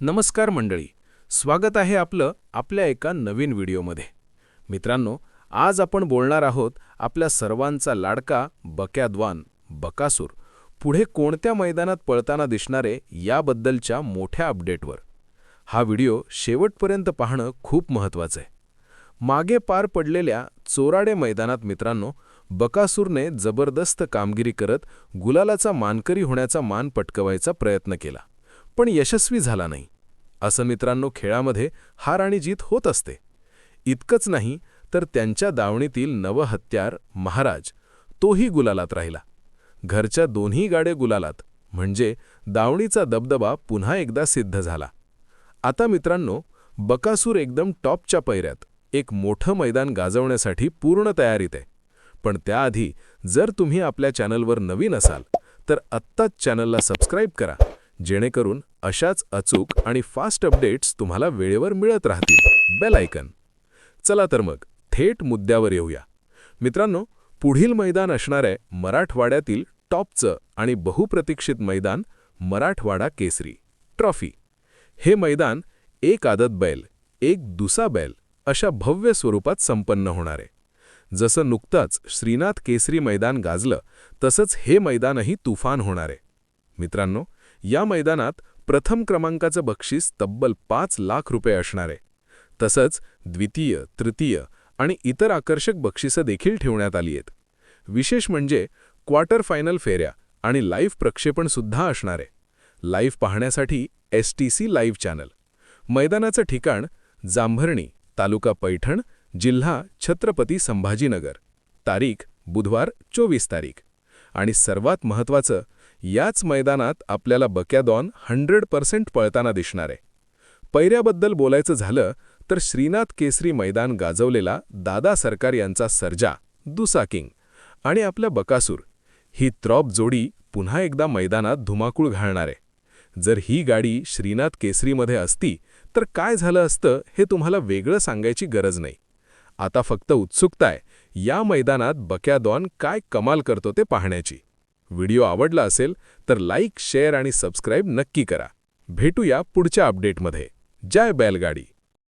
नमस्कार मंडळी, स्वागत आहे आपलं आपल्या एका नवीन व्हिडिओमध्ये. मित्रांनो, आज आपण बोलणार आहोत आपल्या सर्वांचा लाडका बकाद्वान बकासूर पुढे कोणत्या मैदानात पळताना दिसणारे याबद्दलच्या मोठ्या अपडेटवर. हा व्हिडिओ शेवटपर्यंत पाहणं खूप महत्त्वाचं आहे. मागे पार पडलेल्या चोराडे मैदानात मित्रांनो, बकासूरने जबरदस्त कामगिरी करत गुलालाचा मानकरी होण्याचा मान पटकवायचा प्रयत्न केला, पण यशस्वी झाला नाही. असं मित्रांनो, खेळामध्ये हार आणि जीत होत असते. इतकंच नाही तर त्यांच्या दावणीतील नवहत्यार महाराज तोही गुलालात राहिला. घरच्या दोन्ही गाडे गुलालात, म्हणजे दावणीचा दबदबा पुन्हा एकदा सिद्ध झाला. आता मित्रांनो, बकासूर एकदम टॉपच्या पैऱ्यात एक मोठं मैदान गाजवण्यासाठी पूर्ण तयारीत आहे. पण त्याआधी जर तुम्ही आपल्या चॅनलवर नवीन असाल तर आत्ताच चॅनलला सबस्क्राईब करा, जेणेकरून अशाच अचूक आणि फास्ट अपडेट्स तुम्हाला वेळेवर मिळत राहतील. Bell icon. चला तर मग थेट मुद्द्यावर येऊया. मित्रांनो, पुढील मैदान असणार आहे मराठवाड्यातील टॉपचं आणि बहुप्रतीक्षित मैदान मराठवाडा केसरी ट्रॉफी. हे मैदान एक आदत बैल एक दुसा बैल अशा भव्य स्वरूपात संपन्न होणार आहे. जसं नुकताच श्रीनाथ केसरी मैदान गाजलं, तसंच हे मैदानही तुफान होणार आहे. मित्रांनो, या मैदानात प्रथम क्रमांकाचं बक्षीस तब्बल 5 लाख रुपये असणार आहे. तसंच द्वितीय, तृतीय आणि इतर आकर्षक बक्षिसं देखील ठेवण्यात आली आहेत. विशेष म्हणजे क्वार्टर फायनल फेऱ्या आणि लाईव्ह प्रक्षेपणसुद्धा असणार आहे. लाईव्ह पाहण्यासाठी STC लाईव्ह चॅनल. मैदानाचं ठिकाण जांभरणी, तालुका पैठण, जिल्हा छत्रपती संभाजीनगर. तारीख बुधवार 24 तारीख. आणि सर्वात महत्त्वाचं, याच मैदानात आपल्याला बकाद्वान 100% पळताना दिसणार आहे. पैऱ्याबद्दल बोलायचं झालं तर श्रीनाथ केसरी मैदान गाजवलेला दादा सरकार यांचा सर्जा दुसा किंग आणि आपल्या बकासूर ही त्रॉप जोडी पुन्हा एकदा मैदानात धुमाकूळ घालणार आहे. जर ही गाडी श्रीनाथ केसरीमध्ये असती तर काय झालं असतं हे तुम्हाला वेगळं सांगायची गरज नाही. आता फक्त उत्सुकता आहे या मैदानात बकाद्वान काय कमाल करतो ते पाहण्याची. व्हिडिओ आवडला असेल तर लाईक, शेअर आणि सबस्क्राईब नक्की करा. भेटूया पुढच्या अपडेटमध्ये. जय बैलगाडी.